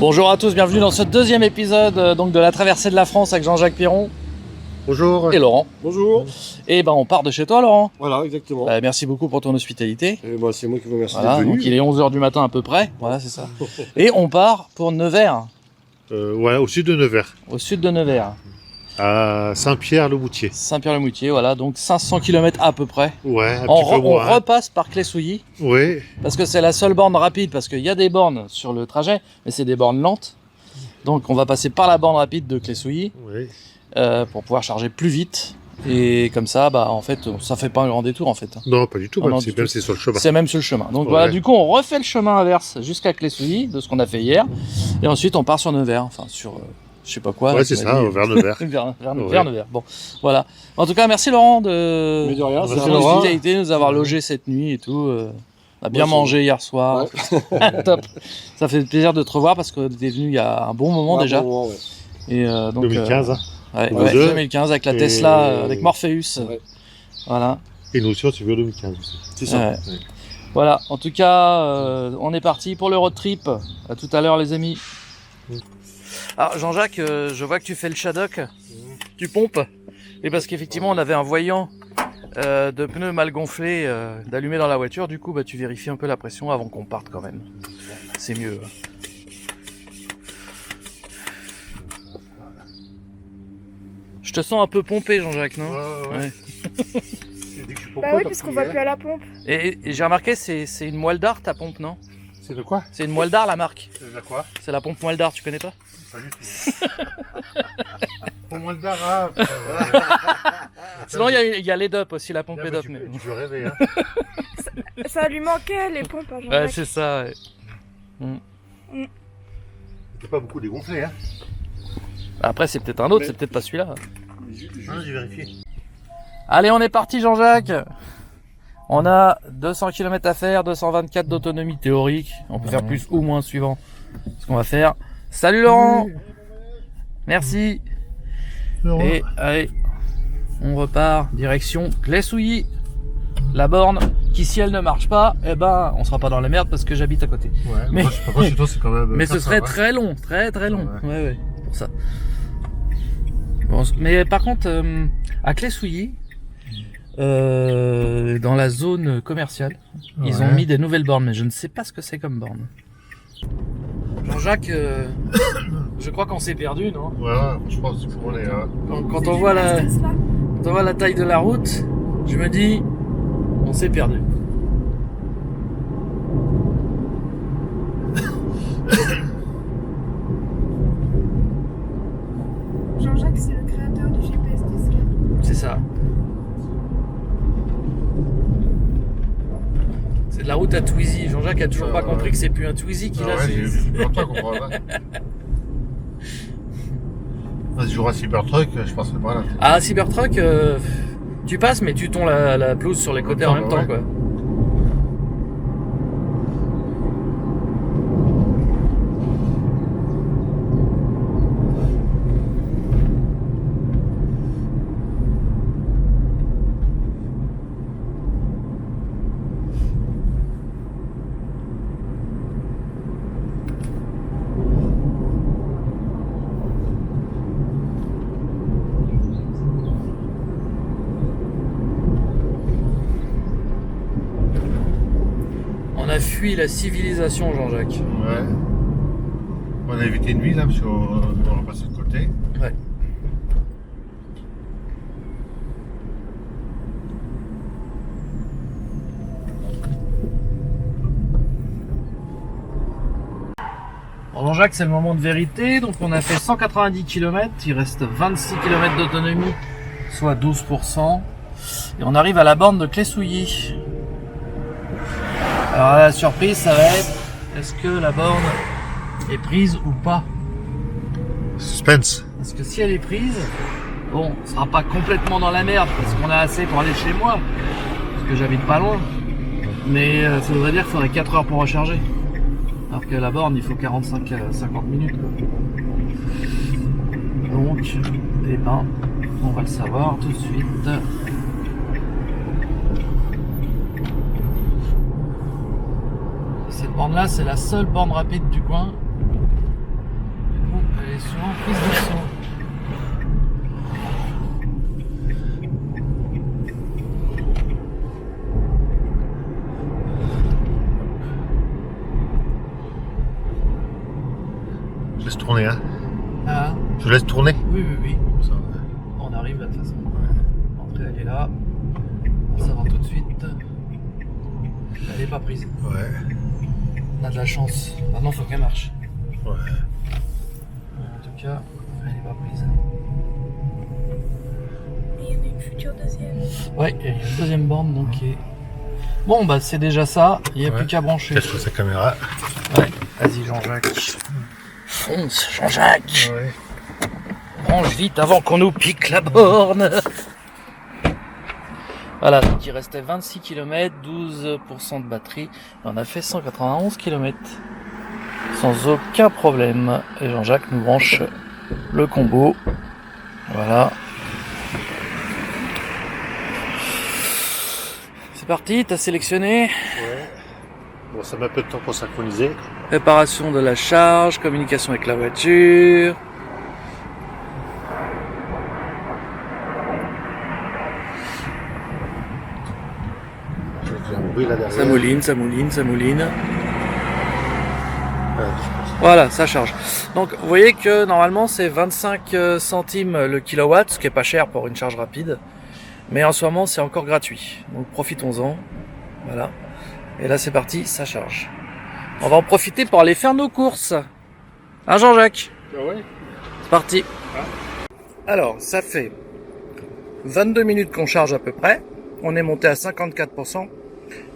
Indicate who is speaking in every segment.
Speaker 1: Bonjour à tous, bienvenue dans ce deuxième épisode donc de la traversée de la France avec Jean-Jacques Piron.
Speaker 2: Bonjour.
Speaker 1: Et Laurent.
Speaker 3: Bonjour.
Speaker 1: Et ben on part de chez toi Laurent.
Speaker 3: Voilà, exactement.
Speaker 1: Merci beaucoup pour ton hospitalité.
Speaker 3: Et bah, c'est moi qui vous remercie
Speaker 1: Voilà,
Speaker 3: d'être venu.
Speaker 1: donc il est 11h du matin à peu près, voilà c'est ça. Et on part pour Nevers,
Speaker 2: Ouais, au sud de Nevers,
Speaker 1: au sud de Nevers.
Speaker 2: à Saint-Pierre-le-Moutier.
Speaker 1: Saint-Pierre-le-Moutier, voilà, donc 500 km à peu près.
Speaker 2: Ouais, un
Speaker 1: On,
Speaker 2: petit peu moins.
Speaker 1: repasse par Clé-Souilly,
Speaker 2: Oui,
Speaker 1: parce que c'est la seule borne rapide, parce qu'il y a des bornes sur le trajet, mais c'est des bornes lentes. Donc on va passer par la borne rapide de Clé-Souilly
Speaker 2: oui.
Speaker 1: pour pouvoir charger plus vite. Et comme ça, bah en fait, ça fait pas un grand détour en fait.
Speaker 2: Non, pas du tout,
Speaker 1: Ah non,
Speaker 2: même
Speaker 1: du
Speaker 2: c'est
Speaker 1: tout.
Speaker 2: c'est sur le chemin.
Speaker 1: C'est même sur le chemin. Donc
Speaker 2: Ouais.
Speaker 1: voilà, du coup on refait le chemin inverse jusqu'à Clé-Souilly, de ce qu'on a fait hier. Et ensuite on part sur Nevers, enfin sur je sais pas quoi.
Speaker 2: Ouais,
Speaker 1: là,
Speaker 2: c'est
Speaker 1: tu
Speaker 2: ça,
Speaker 1: m'as dit.
Speaker 2: vers Nevers.
Speaker 1: vers Nevers. Bon, voilà. En tout cas, merci Laurent de
Speaker 3: Mais de rien,
Speaker 2: Merci,
Speaker 3: c'est
Speaker 1: ton
Speaker 2: Laurent.
Speaker 1: hospitalité, de nous avoir logé cette nuit et tout. On a bien
Speaker 3: c'est
Speaker 1: mangé hier soir.
Speaker 3: Ouais.
Speaker 1: Top. Ça fait plaisir de te revoir parce que tu es venu il y a un bon moment déjà.
Speaker 3: Bon, ouais.
Speaker 1: Et donc
Speaker 2: 2015, hein.
Speaker 1: ouais,
Speaker 2: Nous
Speaker 1: ouais,
Speaker 2: deux.
Speaker 1: 2015 avec la
Speaker 2: Et-
Speaker 1: Tesla, avec Morpheus.
Speaker 3: Ouais.
Speaker 1: Voilà.
Speaker 2: Et nous aussi, on s'est vu en 2015 aussi.
Speaker 3: C'est ça.
Speaker 1: Ouais. Voilà, en tout cas, on est parti pour le road trip. À tout à l'heure, les amis. Alors, Jean-Jacques, je vois que tu fais le shadok. Tu pompes. Et parce qu'effectivement, on avait un voyant de pneus mal gonflés d'allumer dans la voiture. Du coup, bah, tu vérifies un peu la pression avant qu'on parte quand même. C'est mieux. Je te sens un peu pompé, Jean-Jacques, non? Ouais.
Speaker 2: Dès que je suis
Speaker 4: Bah oui, puisqu'on va plus à la pompe.
Speaker 1: Et j'ai remarqué, c'est une moelle d'art ta pompe, non?
Speaker 2: C'est de quoi?
Speaker 1: C'est une moelle d'art la marque.
Speaker 2: C'est de quoi?
Speaker 1: C'est la pompe moelle d'art, tu connais pas?
Speaker 2: Pas du tout. Pour moi, le dara.
Speaker 1: Sinon, il y a l'EDOP aussi, la pompe EDOP.
Speaker 2: Tu
Speaker 1: Mais...
Speaker 2: peux rêver, hein.
Speaker 4: Ça lui manquait les pompes à
Speaker 1: Ouais,
Speaker 4: Jean-Jacques.
Speaker 1: c'est ça. Ouais.
Speaker 2: C'est pas beaucoup dégonflé, hein.
Speaker 1: Après, c'est peut-être un autre,
Speaker 3: Mais-
Speaker 1: c'est peut-être pas celui-là.
Speaker 2: J'ai vérifié.
Speaker 1: Allez, on est parti, Jean-Jacques. On a 200 km à faire, 224 d'autonomie théorique. On peut faire plus ou moins suivant ce qu'on va faire. Salut Laurent. Merci. Et allez, on repart direction Clé-Souilly. La borne qui, si elle ne marche pas, eh ben, on sera pas dans la merde parce que j'habite à côté.
Speaker 2: Ouais,
Speaker 1: Mais-
Speaker 2: par contre, chez toi, c'est quand même.
Speaker 1: Mais
Speaker 2: ça,
Speaker 1: ce
Speaker 2: ça
Speaker 1: serait
Speaker 2: va.
Speaker 1: très long, très long.
Speaker 2: Ouais.
Speaker 1: Ouais, pour ça. Bon, mais par contre, à Clé-Souilly, dans la zone commerciale, ils ont
Speaker 2: Ouais.
Speaker 1: mis des nouvelles bornes, mais je ne sais pas ce que c'est comme borne. Jean-Jacques, je crois qu'on s'est perdu, non?
Speaker 2: Ouais, je pense qu'il faut aller.
Speaker 1: Quand on voit la taille de la route, je me dis, on s'est perdu.
Speaker 4: Jean-Jacques, c'est le créateur du GPS disque.
Speaker 1: C'est ça. C'est de la route à Twizy. Jean-Jacques a toujours pas compris que c'est plus un Twizy qu'il a.
Speaker 2: Ouais,
Speaker 1: c'est-
Speaker 2: j'ai eu longtemps qu'on comprend pas. Si j'aurais un Cybertruck, je passerai par là.
Speaker 1: Ah, Cybertruck, tu passes, mais tu tons la pelouse sur les côtés en même temps,
Speaker 2: Ouais.
Speaker 1: quoi. On a fui la civilisation, Jean-Jacques.
Speaker 2: Ouais. On a évité une ville là, parce qu'on va passer de côté.
Speaker 1: Ouais. Bon, Jean-Jacques, c'est le moment de vérité. Donc, on a fait 190 km. Il reste 26 km d'autonomie, soit 12%. Et on arrive à la borne de Clé-Souilly. Alors, la surprise, ça va être est-ce que la borne est prise ou pas?
Speaker 2: Suspense.
Speaker 1: Parce que si elle est prise, bon, on sera pas complètement dans la merde parce qu'on a assez pour aller chez moi, parce que j'habite pas loin. Mais ça voudrait dire qu'il faudrait 4 heures pour recharger. Alors que la borne, il faut 45-50 minutes. Quoi. Donc, eh ben, on va le savoir tout de suite. Cette borne-là, c'est la seule borne rapide du coin. Attention, prise de son.
Speaker 2: Je laisse tourner, hein.
Speaker 1: Ah,
Speaker 2: Je laisse tourner.
Speaker 1: oui, oui, oui.
Speaker 2: Comme ça,
Speaker 1: On arrive là de toute façon. L'entrée elle est là. On s'avance tout de suite. Elle est pas prise.
Speaker 2: ouais.
Speaker 1: On a de la chance. Maintenant faut qu'elle marche.
Speaker 2: Ouais.
Speaker 1: En tout cas, elle est pas prise.
Speaker 4: Et il y en a une future deuxième.
Speaker 1: Ouais, il y a une deuxième borne donc qui est... Bon bah c'est déjà ça. Il n'y a
Speaker 2: Ouais.
Speaker 1: plus qu'à brancher.
Speaker 2: Cache-toi sa caméra.
Speaker 1: Ouais. Vas-y Jean-Jacques. Fonce Jean-Jacques.
Speaker 2: Ouais.
Speaker 1: Branche vite avant qu'on nous pique la borne. Voilà, donc il restait 26 km, 12% de batterie. Et on a fait 191 km. Sans aucun problème. Et Jean-Jacques nous branche le combo. Voilà. C'est parti, t'as sélectionné.
Speaker 2: Ouais. Bon, ça met un peu de temps pour synchroniser.
Speaker 1: Préparation de la charge, communication avec la voiture.
Speaker 2: J'ai un bruit là derrière.
Speaker 1: Ça mouline, ça mouline, ça mouline.
Speaker 2: Ouais,
Speaker 1: Voilà, ça charge. Donc vous voyez que normalement c'est 25 centimes le kilowatt, ce qui est pas cher pour une charge rapide. Mais en ce moment c'est encore gratuit. Donc profitons-en. Voilà. Et là c'est parti, ça charge. On va en profiter pour aller faire nos courses. Hein Jean-Jacques?
Speaker 2: Ah ouais.
Speaker 1: C'est parti. Alors, ça fait 22 minutes qu'on charge à peu près. On est monté à 54%.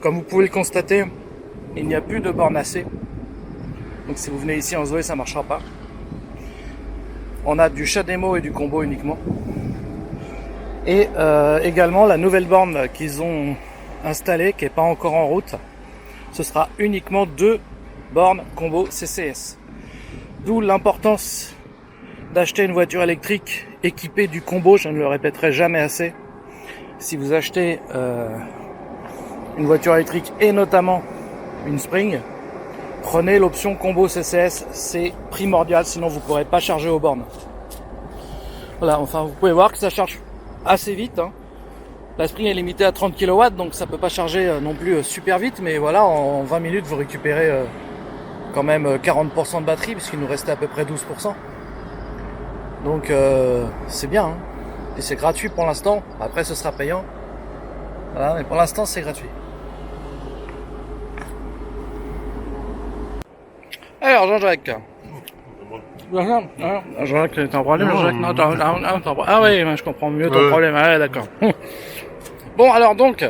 Speaker 1: Comme vous pouvez le constater, il n'y a plus de borne AC. Donc si vous venez ici en Zoé, ça ne marchera pas. On a du CHAdeMO et du combo uniquement. Et également la nouvelle borne qu'ils ont installée, qui n'est pas encore en route, ce sera uniquement 2 bornes combo CCS. D'où l'importance d'acheter une voiture électrique équipée du combo, je ne le répéterai jamais assez. Si vous achetez une voiture électrique et notamment une Spring, prenez l'option combo CCS, c'est primordial, sinon vous ne pourrez pas charger aux bornes. Voilà, enfin vous pouvez voir que ça charge assez vite. Hein. La Spring est limitée à 30 kW, donc ça peut pas charger non plus super vite, mais voilà, en 20 minutes vous récupérez quand même 40% de batterie, puisqu'il nous restait à peu près 12%. Donc c'est bien, hein. Et c'est gratuit pour l'instant, après ce sera payant. Voilà, mais pour l'instant c'est gratuit. Alors Jean-Jacques. Jean-Jacques, t'as un problème, Jean-Jacques? Non, t'as un problème. Ah oui, je comprends mieux ton problème. Ah, d'accord. Bon, alors donc,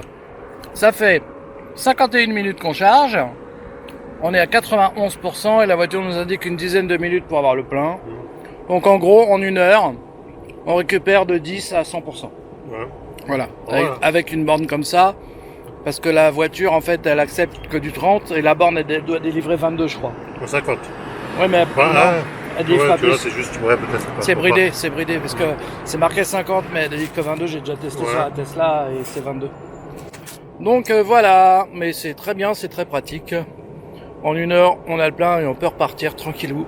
Speaker 1: ça fait 51 minutes qu'on charge. On est à 91% et la voiture nous indique une dizaine de minutes pour avoir le plein. Donc en gros, en 1 heure, on récupère de 10 à 100%.
Speaker 2: Ouais.
Speaker 1: Voilà,
Speaker 2: Ouais.
Speaker 1: avec une borne comme ça. Parce que la voiture, en fait, elle accepte que du 30 et la borne, elle doit délivrer 22, je crois.
Speaker 2: Pour 50.
Speaker 1: Ouais, mais
Speaker 2: Voilà.
Speaker 1: non, elle délivre pas
Speaker 2: Tu vois,
Speaker 1: plus.
Speaker 2: c'est juste, ouais, peut-être pas.
Speaker 1: C'est bridé, parce que c'est marqué 50, mais elle délivre que 22. J'ai déjà testé
Speaker 2: Ouais.
Speaker 1: ça à Tesla et c'est 22. Donc voilà, mais c'est très bien, c'est très pratique. En 1 heure, on a le plein et on peut repartir tranquillou.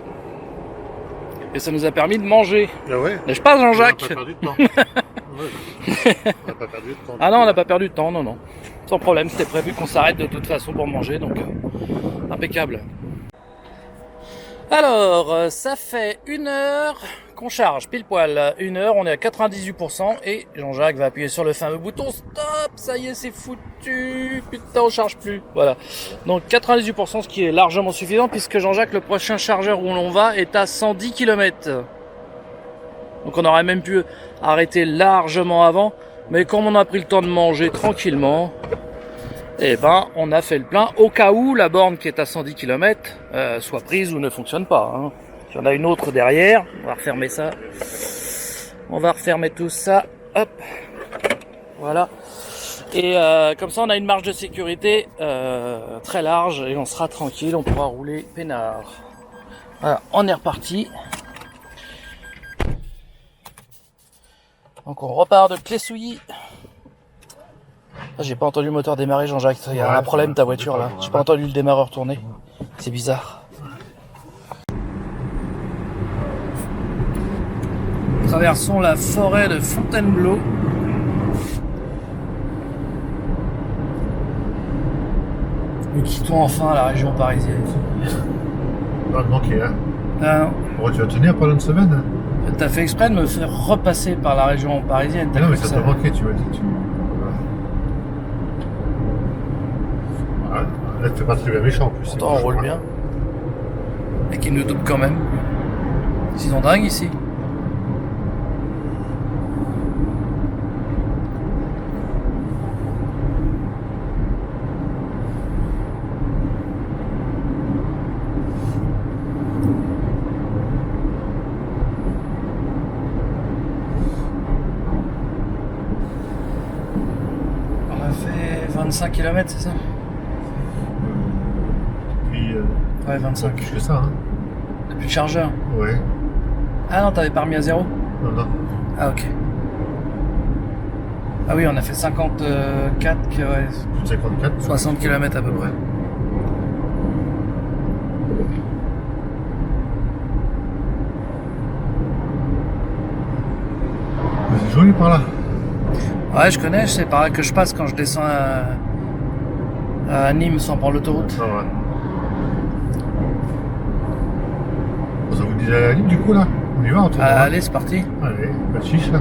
Speaker 1: Et ça nous a permis de manger.
Speaker 2: Ah ouais.
Speaker 1: N'est-ce pas, Jean-Jacques?
Speaker 2: On n'a pas perdu de temps. Ouais. On n'a pas perdu de temps.
Speaker 1: Ah non, on n'a pas perdu de temps, non, non. Sans problème, c'était prévu qu'on s'arrête de toute façon pour manger, donc impeccable. Alors, ça fait 1 heure qu'on charge, pile poil. 1 heure, on est à 98% et Jean-Jacques va appuyer sur le fameux bouton stop. Ça y est, c'est foutu. Putain, on charge plus. Voilà. Donc 98%, ce qui est largement suffisant puisque Jean-Jacques, le prochain chargeur où l'on va est à 110 km. Donc on aurait même pu arrêter largement avant. Mais comme on a pris le temps de manger tranquillement, eh ben, on a fait le plein au cas où la borne qui est à 110 km soit prise ou ne fonctionne pas. Hein. Il y en a une autre derrière. On va refermer ça. On va refermer tout ça. Hop. Voilà. Et comme ça, on a une marge de sécurité très large et on sera tranquille. On pourra rouler peinard. Voilà, on est reparti. Donc on repart de Clessouilly. Ah, j'ai pas entendu le moteur démarrer, Jean-Jacques. Il y a un problème ta voiture là. J'ai pas entendu le démarreur tourner. C'est bizarre. traversons la forêt de Fontainebleau. Nous quittons enfin la région parisienne.
Speaker 2: Pas de manquer, hein.
Speaker 1: Ah non.
Speaker 2: Bon, tu vas tenir pendant une semaine, hein.
Speaker 1: T'as fait exprès de me faire repasser par la région parisienne.
Speaker 2: Mais non, mais ça t'a manqué, tu vas dire. Voilà. Là, tu fais pas très bien méchant en plus.
Speaker 1: Pourtant, on roule bien. Et qu'ils nous doublent quand même. Ils sont dingues ici. On a fait 25 km, c'est ça?
Speaker 2: Puis,
Speaker 1: Ouais, 25.
Speaker 2: plus que ça, hein.
Speaker 1: Depuis le chargeur.
Speaker 2: Ouais.
Speaker 1: Ah non, t'avais pas remis à zéro?
Speaker 2: Non, non.
Speaker 1: Ah ok. Ah oui, on a fait 54, ouais,
Speaker 2: Plus de 54.
Speaker 1: 60 km à peu près.
Speaker 2: Mais c'est joli par là.
Speaker 1: Ouais, je connais, c'est par là que je passe quand je descends à Nîmes sans prendre l'autoroute.
Speaker 2: Ah ouais. Bon, ça vous dit d'aller à la ligne du coup là? On y va, on tourne.
Speaker 1: Allez, c'est parti.
Speaker 2: Allez, pas de chiche là.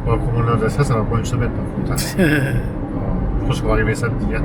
Speaker 2: Bon, comme on a ça, ça va prendre une semaine par contre, hein. Je pense qu'on va arriver samedi, hein.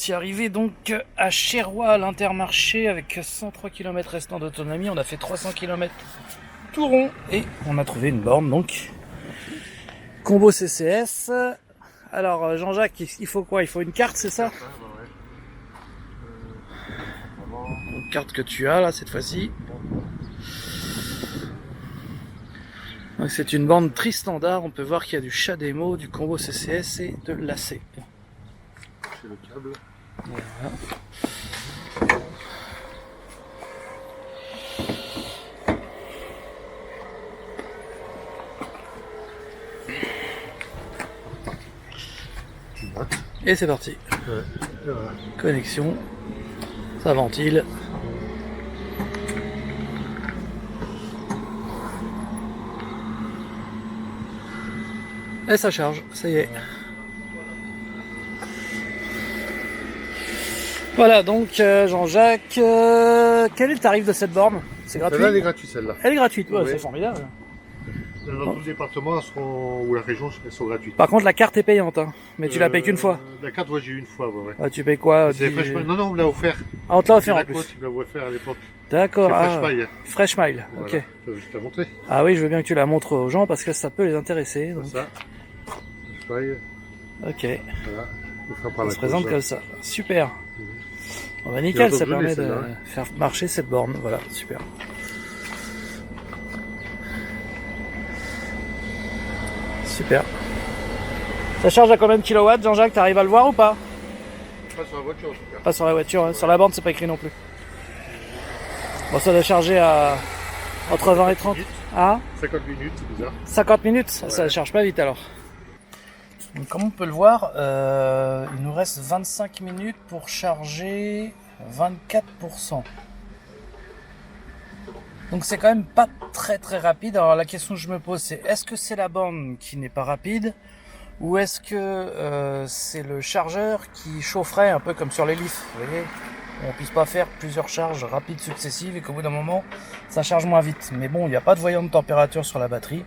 Speaker 1: voici arrivé donc à Cherrois, à l'Intermarché, avec 103 km restant d'autonomie. On a fait 300 km tout rond et on a trouvé une borne donc. Combo CCS. Alors Jean-Jacques, il faut quoi? Il faut une carte, c'est ça? Une carte que tu as là cette fois-ci. Donc c'est une borne tri-standard. On peut voir qu'il y a du CHAdeMO, du combo CCS et de l'AC.
Speaker 2: C'est le câble.
Speaker 1: Voilà. Et c'est parti.
Speaker 2: Ouais. Voilà.
Speaker 1: Connexion. Ça ventile. Et ça charge, ça y est. Voilà donc Jean-Jacques, quel est le tarif de cette borne? C'est gratuit?
Speaker 2: Celle-là, elle est gratuite, celle-là.
Speaker 1: Elle est gratuite, ouais,
Speaker 2: Oui.
Speaker 1: c'est formidable.
Speaker 2: Dans tout le département, ou la région, elles sont gratuites.
Speaker 1: Par contre la carte est payante, hein. Mais tu la payes qu'une fois.
Speaker 2: La carte, ouais, j'ai eu une fois, ouais.
Speaker 1: Ah, tu payes quoi?
Speaker 2: C'est Freshmile. Non, non, on me l'a offert.
Speaker 1: Ah, on te l'a offert
Speaker 2: C'est
Speaker 1: en
Speaker 2: la
Speaker 1: plus.
Speaker 2: côte, il me l'a offert à l'époque.
Speaker 1: D'accord,
Speaker 2: C'est
Speaker 1: ah,
Speaker 2: Freshmile.
Speaker 1: Fresh Mile,
Speaker 2: Voilà.
Speaker 1: ok.
Speaker 2: Je t'ai montré.
Speaker 1: Ah oui, je veux bien que tu la montres aux gens parce que ça peut les intéresser. Donc.
Speaker 2: Ça. Freshmile.
Speaker 1: Ok,
Speaker 2: Voilà. Offert par
Speaker 1: ça
Speaker 2: la
Speaker 1: se présente
Speaker 2: côte,
Speaker 1: comme ça. Super. Bon bah
Speaker 2: Et
Speaker 1: nickel,
Speaker 2: on
Speaker 1: ça
Speaker 2: peut
Speaker 1: permet de
Speaker 2: brûler, celle-là.
Speaker 1: faire marcher cette borne. Voilà, super. Super. Ça charge à combien de kilowatts, Jean-Jacques? T'arrives à le voir ou pas?
Speaker 2: Pas sur la voiture, en tout cas.
Speaker 1: Pas sur la voiture, hein. Sur la borne c'est pas écrit non plus. Bon, ça doit charger à entre 20 et 30. Ah,
Speaker 2: 50 minutes, c'est bizarre.
Speaker 1: 50 minutes, ça charge pas vite alors. Donc, comme on peut le voir, il nous reste 25 minutes pour charger 24%. Donc c'est quand même pas très très rapide. Alors la question que je me pose c'est est-ce que c'est la borne qui n'est pas rapide ou est-ce que c'est le chargeur qui chaufferait un peu comme sur les Leaf, vous voyez, on puisse pas faire plusieurs charges rapides successives et qu'au bout d'un moment ça charge moins vite. Mais bon, il n'y a pas de voyant de température sur la batterie,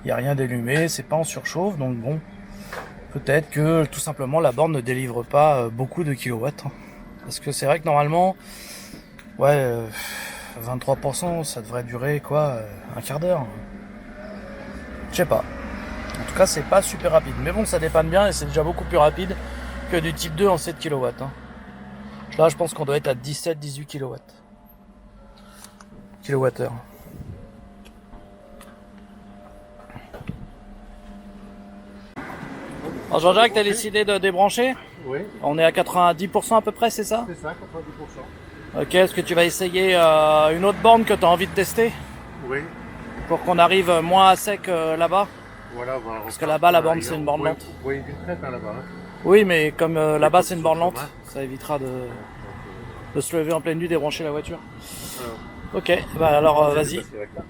Speaker 1: il n'y a rien d'allumé, c'est pas en surchauffe, donc bon, peut-être que tout simplement la borne ne délivre pas beaucoup de kilowatts. Parce que c'est vrai que normalement, ouais, 23%, ça devrait durer quoi, un quart d'heure. Je sais pas. En tout cas, c'est pas super rapide. Mais bon, ça dépanne bien et c'est déjà beaucoup plus rapide que du type 2 en 7 kW. Hein. Là, je pense qu'on doit être à 17-18 kW. Kilowattheure. Alors Jean-Jacques, t'as décidé de débrancher?
Speaker 2: Oui,
Speaker 1: On est à 90% à peu près, c'est ça?
Speaker 2: c'est ça, 90%.
Speaker 1: Ok, est-ce que tu vas essayer une autre borne que tu as envie de tester?
Speaker 2: Oui,
Speaker 1: Pour qu'on arrive moins à sec là-bas?
Speaker 2: voilà, voilà.
Speaker 1: Parce que là-bas, la borne, c'est une borne lente.
Speaker 2: Oui, une crête hein, là-bas. Hein.
Speaker 1: Oui, mais comme là-bas, c'est une borne lente,
Speaker 2: chemin.
Speaker 1: ça évitera de se lever en pleine nuit, débrancher la voiture.
Speaker 2: Alors,
Speaker 1: Ok, bah alors vas-y.
Speaker 2: c'est avec là.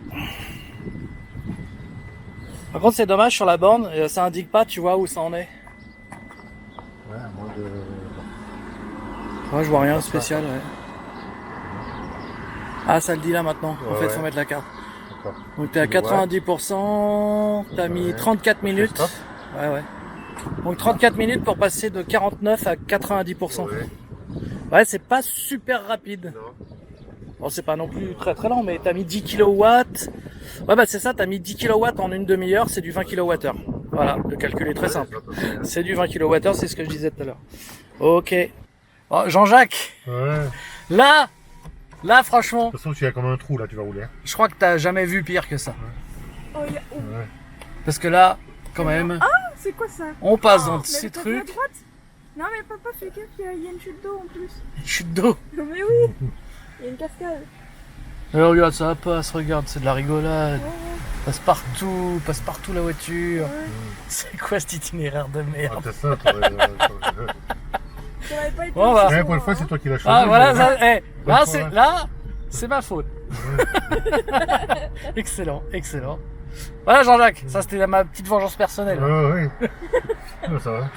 Speaker 1: Par contre, c'est dommage sur la borne, ça indique pas, tu vois, où ça en est.
Speaker 2: Ouais, à moins de...
Speaker 1: Moi, je vois rien de spécial, ouais. Ah, ça le dit là maintenant. En
Speaker 2: Ouais,
Speaker 1: fait,
Speaker 2: ouais.
Speaker 1: faut mettre la carte.
Speaker 2: D'accord.
Speaker 1: Donc t'es à 90%, t'as mis
Speaker 2: Ouais.
Speaker 1: 34 minutes.
Speaker 2: Stop.
Speaker 1: Ouais, ouais. Donc 34 minutes pour passer de 49 à 90%.
Speaker 2: Ouais.
Speaker 1: Ouais, c'est pas super rapide.
Speaker 2: Non.
Speaker 1: Bon, c'est pas non plus très très lent, mais t'as mis 10 kW. Ouais, bah c'est ça, t'as mis 10 kW en une demi-heure, c'est du 20 kWh. Voilà, le calcul est très simple. C'est du 20 kWh, c'est ce que je disais tout à l'heure. Ok. Oh, Jean-Jacques,
Speaker 2: Ouais.
Speaker 1: là franchement,
Speaker 2: De toute façon, tu as comme un trou là, tu vas rouler. Hein.
Speaker 1: je crois que t'as jamais vu pire que ça.
Speaker 4: Oh, y a... oh.
Speaker 2: Ouais.
Speaker 1: Parce que là, quand même,
Speaker 4: C'est quoi ça?
Speaker 1: on passe dans
Speaker 4: Mais
Speaker 1: ces
Speaker 4: t'as vu à
Speaker 1: trucs.
Speaker 4: droite? Non mais papa, fais gaffe, il y a une chute d'eau en plus.
Speaker 1: Chute d'eau.
Speaker 4: Non mais oui, il y a une cascade.
Speaker 1: Alors regarde, ça passe, regarde, c'est de la rigolade.
Speaker 4: Ouais,
Speaker 1: Passe partout la voiture.
Speaker 4: ouais.
Speaker 1: C'est quoi cet itinéraire de
Speaker 2: Ah,
Speaker 1: merde?
Speaker 2: c'est ça, t'aurais...
Speaker 4: T'aurais pas été
Speaker 1: Bon, bah.
Speaker 4: aussi
Speaker 2: Ouais, pour une
Speaker 4: soin,
Speaker 2: fois,
Speaker 4: hein.
Speaker 2: c'est toi qui l'as choisi.
Speaker 1: Ah voilà,
Speaker 2: mais-
Speaker 1: ça,
Speaker 2: Ouais, ouais.
Speaker 1: là, c'est ma faute. Excellent, excellent. Voilà Jean-Jacques, ça c'était ma petite vengeance personnelle.
Speaker 2: Ouais, ouais. Ouais, ça va.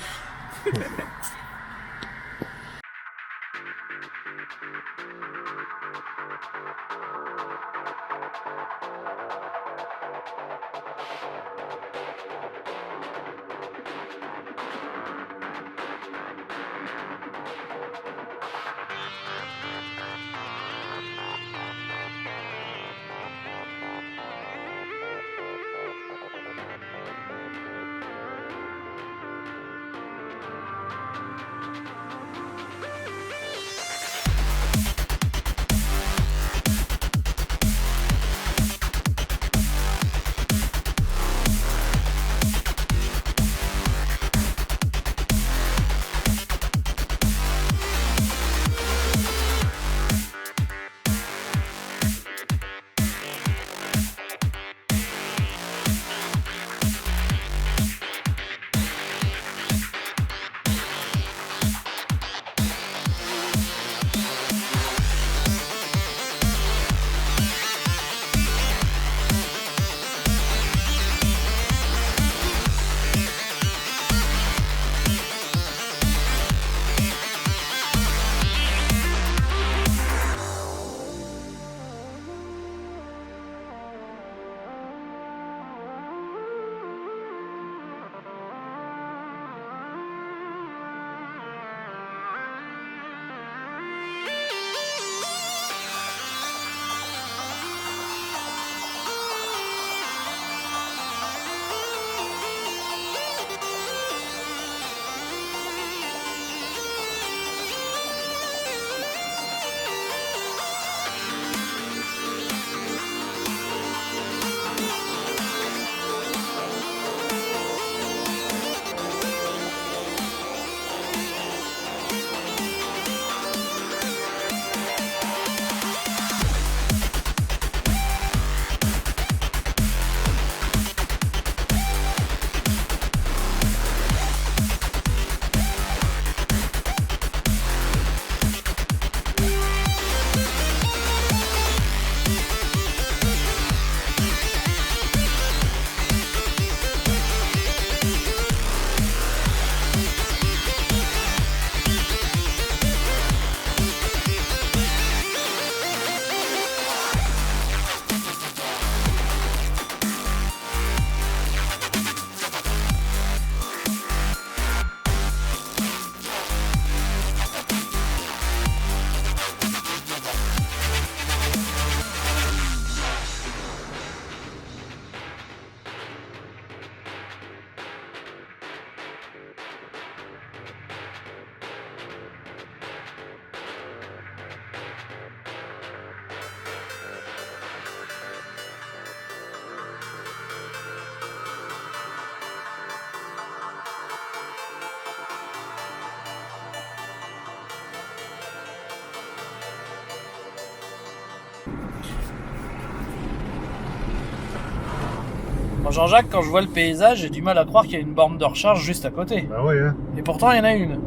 Speaker 1: Moi, Jean-Jacques, quand je vois le paysage, j'ai du mal à croire qu'il y a une borne de recharge juste à côté.
Speaker 2: Bah ouais, hein.
Speaker 1: Et pourtant, il y en a une.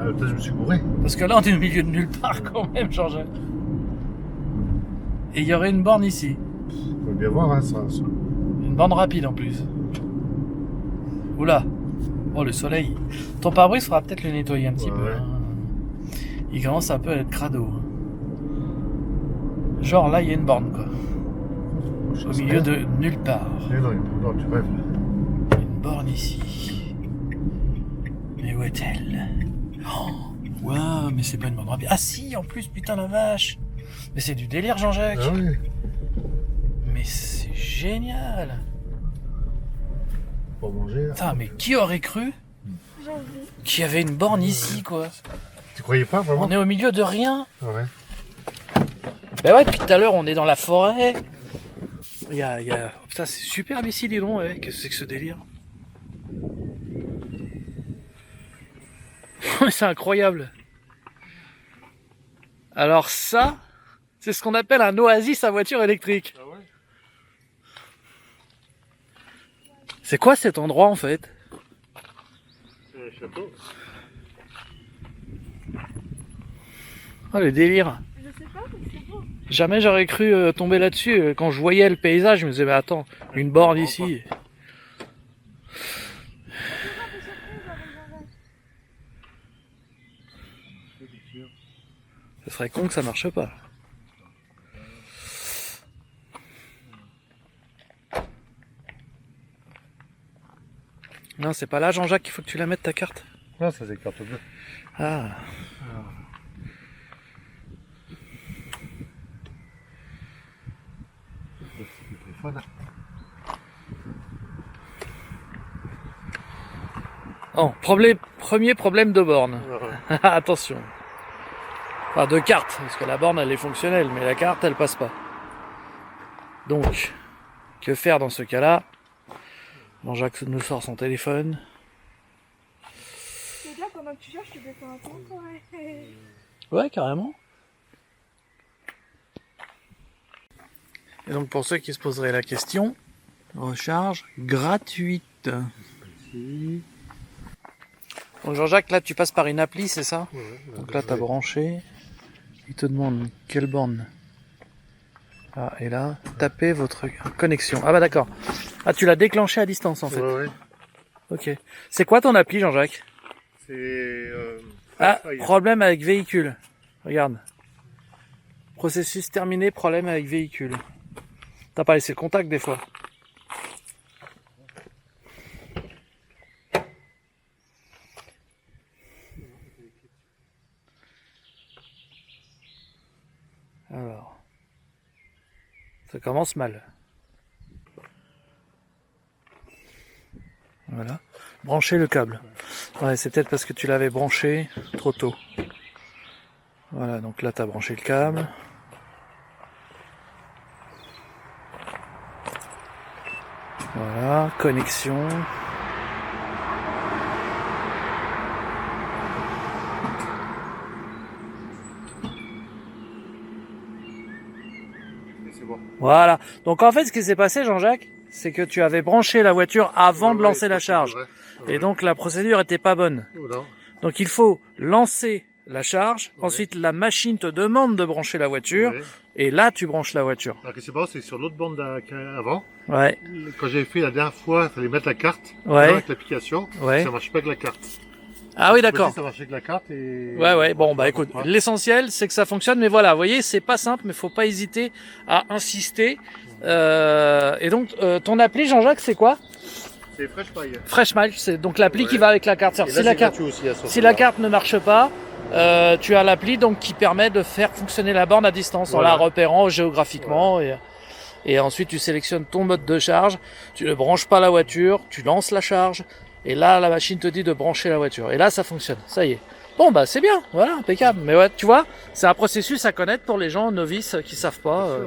Speaker 2: Peut-être je me suis bourré.
Speaker 1: Parce que là, on est au milieu de nulle part quand même, Jean-Jacques. Et il y aurait une borne ici.
Speaker 2: On peut bien voir, hein, ça.
Speaker 1: Une borne rapide en plus. Oula. Oh, le soleil. Ton pare-brise faudra peut-être le nettoyer un petit peu.
Speaker 2: Ouais.
Speaker 1: Hein. Il commence un peu à être crado. Genre là, il y a une borne, quoi. Au milieu de nulle part.
Speaker 2: Mais non, tu rêves.
Speaker 1: Une borne ici. Mais où est-elle? Oh, waouh, mais c'est pas une borne rapide. Ah si, en plus, putain la vache. Mais c'est du délire, Jean-Jacques.
Speaker 2: Ah oui.
Speaker 1: Mais c'est génial.
Speaker 2: Pour manger. Là.
Speaker 1: Putain, mais qui aurait cru qu'il y avait une borne ici, quoi?
Speaker 2: Tu croyais pas vraiment?
Speaker 1: On est au milieu de rien.
Speaker 2: Ouais.
Speaker 1: Bah ouais, depuis tout à l'heure, on est dans la forêt. Il y a... Oh, putain, c'est superbe ici, dis donc, ouais. Qu'est-ce que c'est que ce délire? C'est incroyable. Alors ça, c'est ce qu'on appelle un oasis à voiture électrique.
Speaker 2: Ah ouais?
Speaker 1: C'est quoi cet endroit, en fait?
Speaker 2: C'est le château.
Speaker 1: Oh, le délire.
Speaker 4: Je sais pas, mais c'est beau.
Speaker 1: Jamais j'aurais cru tomber là-dessus. Quand je voyais le paysage, je me disais, mais attends, une borne ici. Ce serait con que ça marche pas. Non, c'est pas là, Jean-Jacques, qu'il faut que tu la mettes ta carte.
Speaker 2: Non, ça c'est carte bleue.
Speaker 1: Ah.
Speaker 2: Le téléphone.
Speaker 1: Oh, premier problème de borne. Attention. Enfin, de carte, parce que la borne elle est fonctionnelle, mais la carte elle passe pas. Donc, que faire dans ce cas-là? Jean-Jacques nous sort son téléphone.
Speaker 4: C'est là, pendant que tu cherches, tu peux faire un compte, ouais.
Speaker 1: Ouais, carrément. Et donc pour ceux qui se poseraient la question, recharge gratuite. Donc Jean-Jacques, là tu passes par une appli, c'est ça? Donc là tu as branché. Il te demande quelle borne. Ah, et là, tapez votre connexion. Ah bah d'accord. Ah, tu l'as déclenché à distance en fait.
Speaker 2: Ouais.
Speaker 1: Ok. C'est quoi ton appli, Jean-Jacques?
Speaker 2: C'est...
Speaker 1: Ah, problème avec véhicule. Regarde. Processus terminé, problème avec véhicule. T'as pas laissé le contact des fois. Alors. Ça commence mal. Voilà. Brancher le câble. Ouais, c'est peut-être parce que tu l'avais branché trop tôt. Voilà, donc là tu as branché le câble. Voilà, connexion.
Speaker 2: C'est bon.
Speaker 1: Voilà. Donc en fait, ce qui s'est passé, Jean-Jacques, c'est que tu avais branché la voiture avant de lancer la charge. Et donc la procédure était pas bonne.
Speaker 2: Non.
Speaker 1: Donc il faut lancer la charge, ensuite la machine te demande de brancher la voiture, et là tu branches la voiture.
Speaker 2: Alors que c'est pas, c'est sur l'autre bande avant.
Speaker 1: Ouais.
Speaker 2: Quand j'avais fait la dernière fois, il fallait mettre la carte avec l'application.
Speaker 1: Ouais.
Speaker 2: Ça marche pas avec la carte.
Speaker 1: Ah oui, d'accord.
Speaker 2: Ça marche avec la carte et...
Speaker 1: Ouais. Bon, bah écoute, l'essentiel c'est que ça fonctionne, mais voilà, vous voyez, c'est pas simple, mais faut pas hésiter à insister. Et donc, ton appli, Jean-Jacques, c'est quoi?
Speaker 2: C'est FreshMile.
Speaker 1: FreshMile, c'est donc l'appli qui va avec la carte.
Speaker 2: Si
Speaker 1: la carte ne marche pas, tu as l'appli donc qui permet de faire fonctionner la borne à distance en la repérant géographiquement et ensuite tu sélectionnes ton mode de charge, tu ne branches pas la voiture, tu lances la charge et là la machine te dit de brancher la voiture et là ça fonctionne, ça y est. Bon bah c'est bien, voilà, impeccable. Mais ouais, tu vois, c'est un processus à connaître pour les gens novices qui savent pas.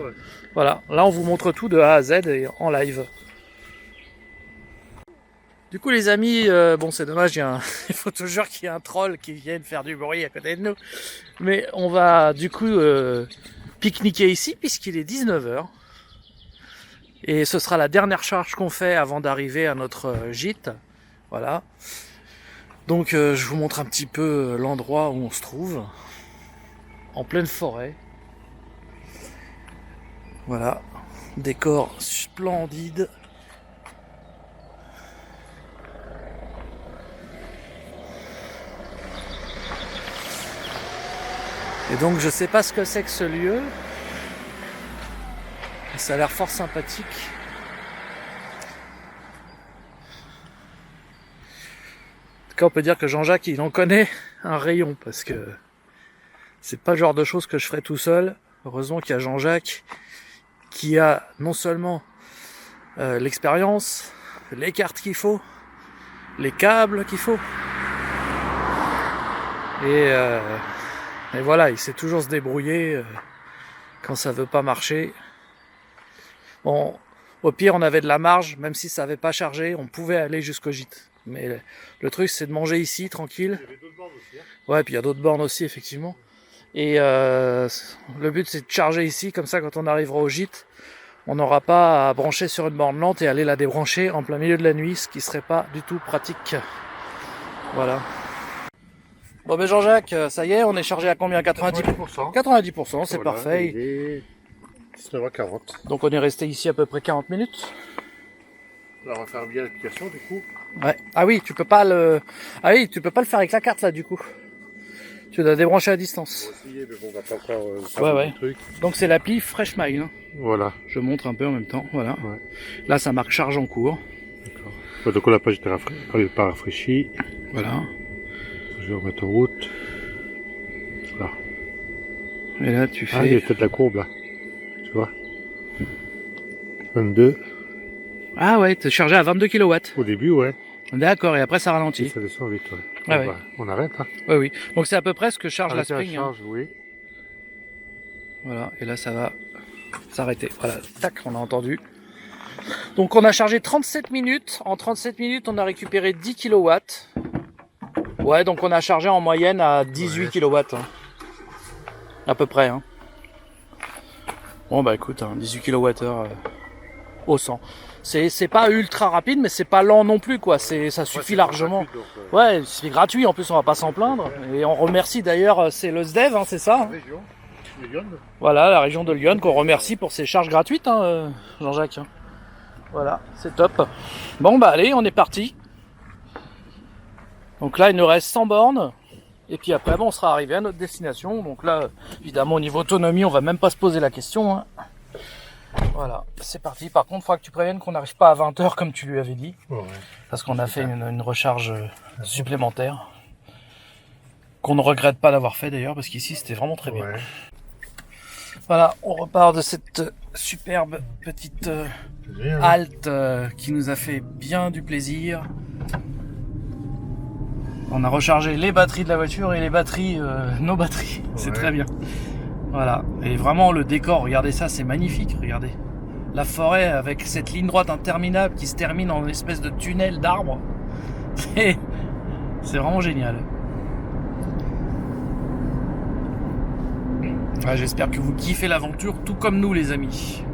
Speaker 1: Voilà, là on vous montre tout de A à Z et en live. Du coup les amis, bon c'est dommage, il faut toujours qu'il y ait un troll qui vienne faire du bruit à côté de nous. Mais on va du coup pique-niquer ici puisqu'il est 19h. Et ce sera la dernière charge qu'on fait avant d'arriver à notre gîte. Voilà. Donc je vous montre un petit peu l'endroit où on se trouve. En pleine forêt. Voilà. Décor splendide. Et donc je sais pas ce que c'est que ce lieu. Ça a l'air fort sympathique. En tout cas on peut dire que Jean-Jacques il en connaît un rayon parce que c'est pas le genre de choses que je ferais tout seul. Heureusement qu'il y a Jean-Jacques qui a non seulement l'expérience, les cartes qu'il faut, les câbles qu'il faut. Et voilà, il sait toujours se débrouiller quand ça veut pas marcher. Bon, au pire, on avait de la marge, même si ça avait pas chargé, on pouvait aller jusqu'au gîte. Mais le truc, c'est de manger ici, tranquille.
Speaker 2: Il y avait d'autres bornes aussi.
Speaker 1: Ouais, puis il y a d'autres bornes aussi, effectivement. Et le but, c'est de charger ici, comme ça, quand on arrivera au gîte, on n'aura pas à brancher sur une borne lente et aller la débrancher en plein milieu de la nuit, ce qui serait pas du tout pratique. Voilà. Bon ben Jean-Jacques, ça y est, on est chargé à combien? 90%. 90%, c'est
Speaker 2: voilà,
Speaker 1: parfait.
Speaker 2: Il est 19h40.
Speaker 1: Donc on est resté ici à peu près 40 minutes.
Speaker 2: Là, on va faire bien l'application du coup.
Speaker 1: Ouais. Ah oui, tu peux pas le faire avec la carte là du coup. Tu dois débrancher à distance.
Speaker 2: On va essayer, mais bon, on va pas encore faire
Speaker 1: Ouais,
Speaker 2: beaucoup
Speaker 1: ouais.
Speaker 2: de trucs.
Speaker 1: Donc c'est l'appli Fresh Mile. Hein.
Speaker 2: Voilà.
Speaker 1: Je montre un peu en même temps. Voilà.
Speaker 2: Ouais.
Speaker 1: Là, ça marque charge en cours.
Speaker 2: D'accord. Ouais, donc on n'a pas été pas rafraîchi.
Speaker 1: Voilà.
Speaker 2: Je vais remettre en route. Voilà.
Speaker 1: Et là, tu
Speaker 2: Ah, il y a
Speaker 1: fais...
Speaker 2: peut-être la courbe là. Tu vois 22.
Speaker 1: Ah ouais, t'es chargé à 22 kW.
Speaker 2: Au début, ouais.
Speaker 1: D'accord, et après ça
Speaker 2: Et
Speaker 1: ralentit.
Speaker 2: ça descend vite, ouais.
Speaker 1: Ah
Speaker 2: Bon,
Speaker 1: ouais.
Speaker 2: bah, on arrête, hein.
Speaker 1: Oui, oui. Donc c'est à peu près ce que charge la
Speaker 2: Arrêtez
Speaker 1: spring. Hein.
Speaker 2: charge, oui.
Speaker 1: Voilà, et là ça va s'arrêter. Voilà, tac, on a entendu. Donc on a chargé 37 minutes. En 37 minutes, on a récupéré 10 kW. Ouais, donc on a chargé en moyenne à 18 kW. Hein. À peu près. Hein. Bon bah écoute, hein, 18 kWh au 100. C'est pas ultra rapide, mais c'est pas lent non plus, quoi. Ça suffit largement.
Speaker 2: Gratuit, donc,
Speaker 1: Ouais, c'est gratuit, en plus on va pas s'en plaindre. Et on remercie d'ailleurs, c'est le SDEV, hein, c'est ça hein.
Speaker 2: Région, Lyon.
Speaker 1: Voilà, la région de Lyon qu'on remercie pour ses charges gratuites, hein, Jean-Jacques. Voilà, c'est top. Bon bah allez, on est parti. Donc là, il nous reste 100 bornes. Et puis après, bon, on sera arrivé à notre destination. Donc là, évidemment, au niveau autonomie, on va même pas se poser la question. Hein. Voilà, c'est parti. Par contre, il faudra que tu préviennes qu'on n'arrive pas à 20h comme tu lui avais dit.
Speaker 2: Ouais.
Speaker 1: Parce qu'on a fait une recharge supplémentaire. Qu'on ne regrette pas d'avoir fait d'ailleurs, parce qu'ici, c'était vraiment très bien.
Speaker 2: Ouais.
Speaker 1: Voilà, on repart de cette superbe petite
Speaker 2: C'est bien, hein.
Speaker 1: halte qui nous a fait bien du plaisir. On a rechargé les batteries de la voiture et les batteries, nos batteries. C'est
Speaker 2: Ouais.
Speaker 1: très bien. Voilà. Et vraiment, le décor, regardez ça, c'est magnifique. Regardez. La forêt avec cette ligne droite interminable qui se termine en espèce de tunnel d'arbres. C'est vraiment génial. Ouais, j'espère que vous kiffez l'aventure tout comme nous, les amis.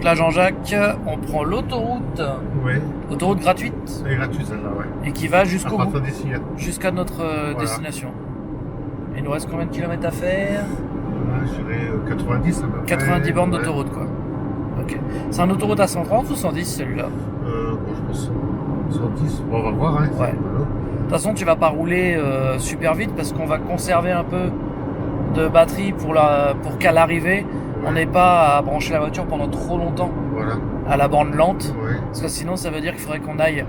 Speaker 1: là, Jean-Jacques, on prend l'autoroute,
Speaker 2: Ouais,
Speaker 1: autoroute gratuite,
Speaker 2: c'est gratuit celle-là, ouais.
Speaker 1: et qui va
Speaker 2: À
Speaker 1: jusqu'au
Speaker 2: partir
Speaker 1: bout,
Speaker 2: d'ici, hein.
Speaker 1: jusqu'à notre destination. Il nous reste combien de kilomètres à faire?
Speaker 2: Je dirais 90 à peu près.
Speaker 1: 90 bornes
Speaker 2: ouais.
Speaker 1: d'autoroute, quoi. Ok. C'est un autoroute à 130 ou 110 celui-là?
Speaker 2: Bon, je pense 110. Bon, on va voir, hein.
Speaker 1: Ouais. De toute façon, tu vas pas rouler super vite parce qu'on va conserver un peu de batterie pour qu'à l'arrivée, on n'ait pas à brancher la voiture pendant trop longtemps
Speaker 2: Voilà.
Speaker 1: à la borne lente.
Speaker 2: Ouais.
Speaker 1: Parce que sinon, ça veut dire qu'il faudrait qu'on aille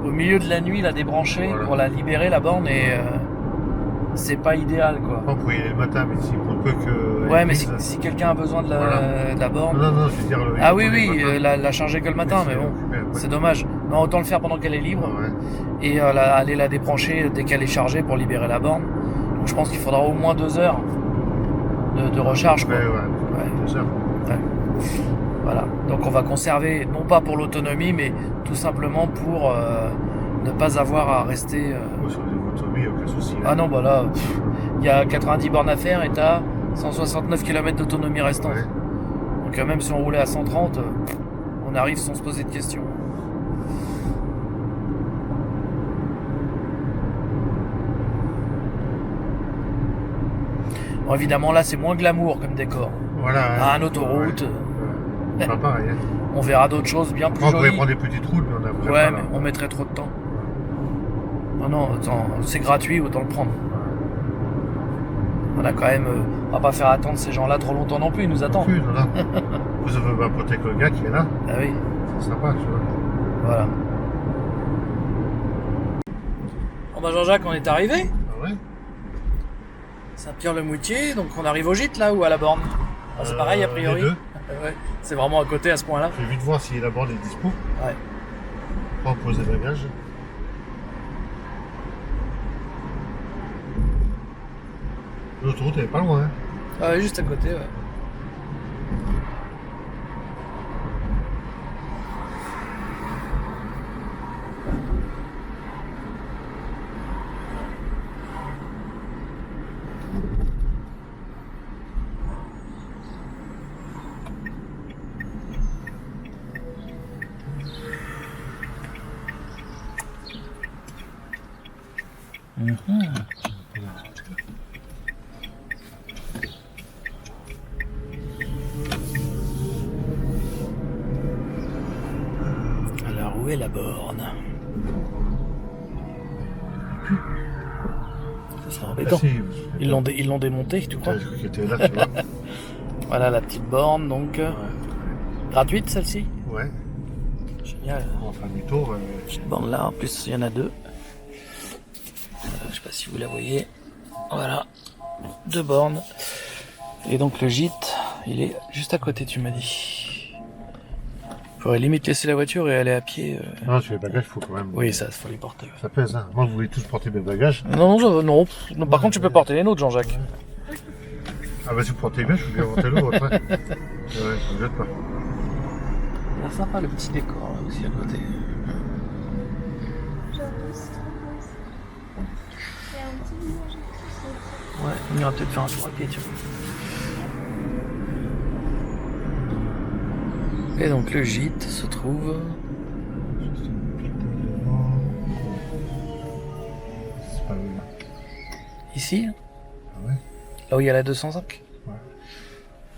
Speaker 1: au milieu de la nuit la débrancher
Speaker 2: Voilà.
Speaker 1: pour la libérer, la borne, et c'est pas idéal, quoi.
Speaker 2: On peut y aller le matin, mais si on peut que.
Speaker 1: Ouais, mais si quelqu'un a besoin de la borne...
Speaker 2: Non, je veux dire.
Speaker 1: Ah oui, la charger que le matin, mais bon,
Speaker 2: ouais.
Speaker 1: c'est dommage. Non, autant le faire pendant qu'elle est libre
Speaker 2: Ouais.
Speaker 1: et aller la débrancher dès qu'elle est chargée pour libérer la borne. Donc je pense qu'il faudra au moins 2 heures de recharge, quoi.
Speaker 2: Ouais. Bien sûr.
Speaker 1: Ouais. Voilà. Donc on va conserver, non pas pour l'autonomie, mais tout simplement pour ne pas avoir à rester...
Speaker 2: Sur les autonomies, aucun souci.
Speaker 1: Ah non, bah là, il y a 90 bornes à faire et t'as 169 km d'autonomie restante.
Speaker 2: Ouais.
Speaker 1: Donc même si on roulait à 130, on arrive sans se poser de questions. Bon, évidemment là c'est moins glamour comme décor.
Speaker 2: Voilà.
Speaker 1: Ah, une autoroute,
Speaker 2: C'est pas pareil, hein.
Speaker 1: on verra d'autres choses bien plus
Speaker 2: On pourrait
Speaker 1: jolies.
Speaker 2: prendre des petites routes, mais on a vraiment.
Speaker 1: Ouais, mais on mettrait trop de temps. Non, attends, c'est gratuit, autant le prendre. On a quand même... on va pas faire attendre ces gens-là trop longtemps non plus, ils nous attendent.
Speaker 2: Plus, voilà. Vous avez ma pote avec le gars qui est là.
Speaker 1: Ah oui,
Speaker 2: C'est sympa, tu vois.
Speaker 1: voilà. Bon bah Jean-Jacques, on est arrivé.
Speaker 2: Ah ouais.
Speaker 1: Saint-Pierre-le-Moutier, donc on arrive au gîte là ou à la borne? Ah, c'est pareil a priori.
Speaker 2: Les deux.
Speaker 1: Ouais, c'est vraiment à côté à ce point-là.
Speaker 2: Je vais vite voir si la borne est dispo.
Speaker 1: Ouais.
Speaker 2: Pas poser le bagage. L'autoroute elle est pas loin, hein.
Speaker 1: Ah ouais, juste à côté, ouais. Alors, où est la borne? Ça sera embêtant.
Speaker 2: Ah, si,
Speaker 1: Ils l'ont démonté, tu crois?
Speaker 2: J'ai cru qu'il était là, tu vois.
Speaker 1: Voilà la petite borne, donc gratuite celle-ci.
Speaker 2: Ouais.
Speaker 1: Génial.
Speaker 2: On va faire demi-tour.
Speaker 1: Petite borne là, en plus il y en a 2. Je sais pas si vous la voyez. Voilà, 2 bornes. Et donc le gîte, il est juste à côté, tu m'as dit. Faudrait limite laisser la voiture et aller à pied.
Speaker 2: Non, sur les bagages, il faut quand même.
Speaker 1: Oui, ça, faut les porter. Ouais.
Speaker 2: Ça pèse, hein. Moi, vous voulez tous porter mes bagages.
Speaker 1: Non, non. Par contre, tu peux porter les nôtres, Jean-Jacques.
Speaker 2: Ah bah si vous portez bien, je peux bien monter le vôtre. Hein. Ouais, ça me jette pas.
Speaker 1: Il est sympa le petit décor là aussi à côté.
Speaker 4: J'avoue, c'est trop beau. Il y a un petit village et tout,
Speaker 1: Ouais, on ira peut-être faire un tour à pied, tu vois. Et donc le gîte se trouve...
Speaker 2: C'est pas loin.
Speaker 1: Ici,
Speaker 2: Ah ouais.
Speaker 1: là où il y a la 205.
Speaker 2: Ouais.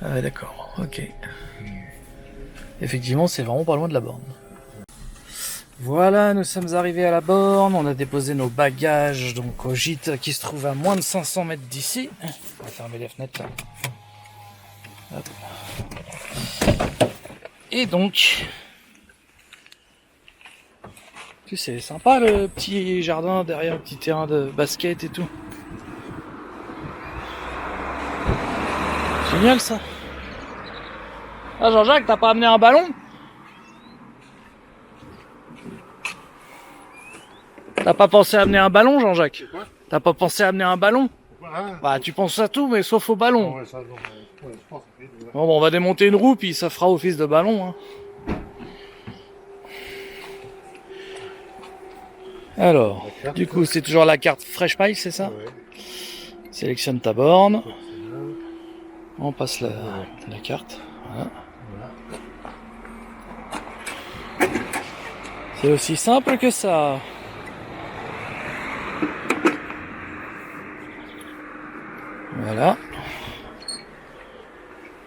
Speaker 1: Ah ouais, d'accord, ok. Effectivement, c'est vraiment pas loin de la borne. Voilà, nous sommes arrivés à la borne, on a déposé nos bagages donc au gîte qui se trouve à moins de 500 mètres d'ici. On va fermer les fenêtres là. Hop. Et donc, tu sais, c'est sympa le petit jardin derrière, le petit terrain de basket et tout. Génial ça. Ah Jean-Jacques, t'as pas amené un ballon? T'as pas pensé à amener un ballon, Jean-Jacques? T'as pas pensé à amener un ballon?
Speaker 2: Voilà.
Speaker 1: Bah tu penses à tout, mais sauf au ballon.
Speaker 2: Ouais, ça, non, ouais, je pense que c'est-
Speaker 1: Bon, on va démonter une roue, puis ça fera office de ballon. Hein. Alors, du coup, c'est toujours la carte Fresh Pile, c'est ça?
Speaker 2: Ouais.
Speaker 1: Sélectionne ta borne. On passe la carte. Voilà. C'est aussi simple que ça. Voilà.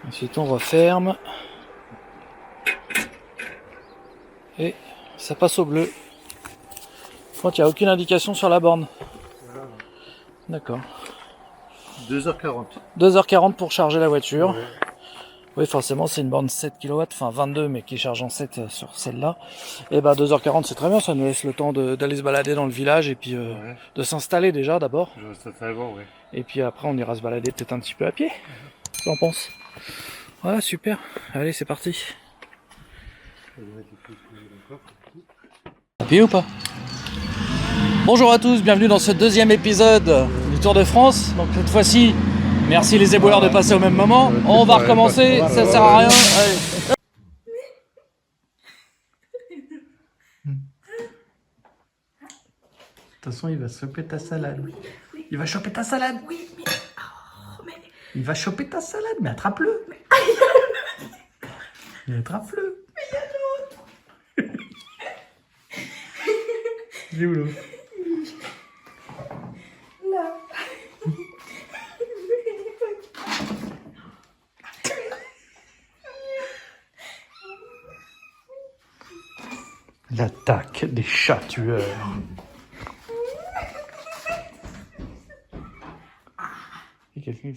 Speaker 1: Ensuite on referme. Et ça passe au bleu. Quand il n'y a aucune indication sur la borne. D'accord.
Speaker 2: 2h40.
Speaker 1: 2h40 pour charger la voiture.
Speaker 2: Ouais.
Speaker 1: Oui, forcément, c'est une borne 7 kW, enfin 22, mais qui charge en 7 sur celle-là. Et bah 2h40, c'est très bien, ça nous laisse le temps d'aller se balader dans le village et puis de s'installer déjà d'abord.
Speaker 2: Je reste très bon, oui.
Speaker 1: Et puis après, on ira se balader peut-être un petit peu à pied. Qu'est-ce que t'en penses? Voilà, super. Allez, c'est parti. À pied ou pas? Bonjour à tous, bienvenue dans ce deuxième épisode du Tour de France. Donc cette fois-ci, merci les éboueurs de passer au même moment. On va recommencer, ça sert à rien. Allez. De toute façon, il va choper ta salade. Il va choper ta salade.
Speaker 4: Oui, mais. Oh, mais.
Speaker 1: Il va choper ta salade, mais attrape-le. Mais attrape-le. Mais il y a l'autre. Il est où l'autre?
Speaker 4: Là.
Speaker 1: L'attaque des chats tueurs. Et quelqu'un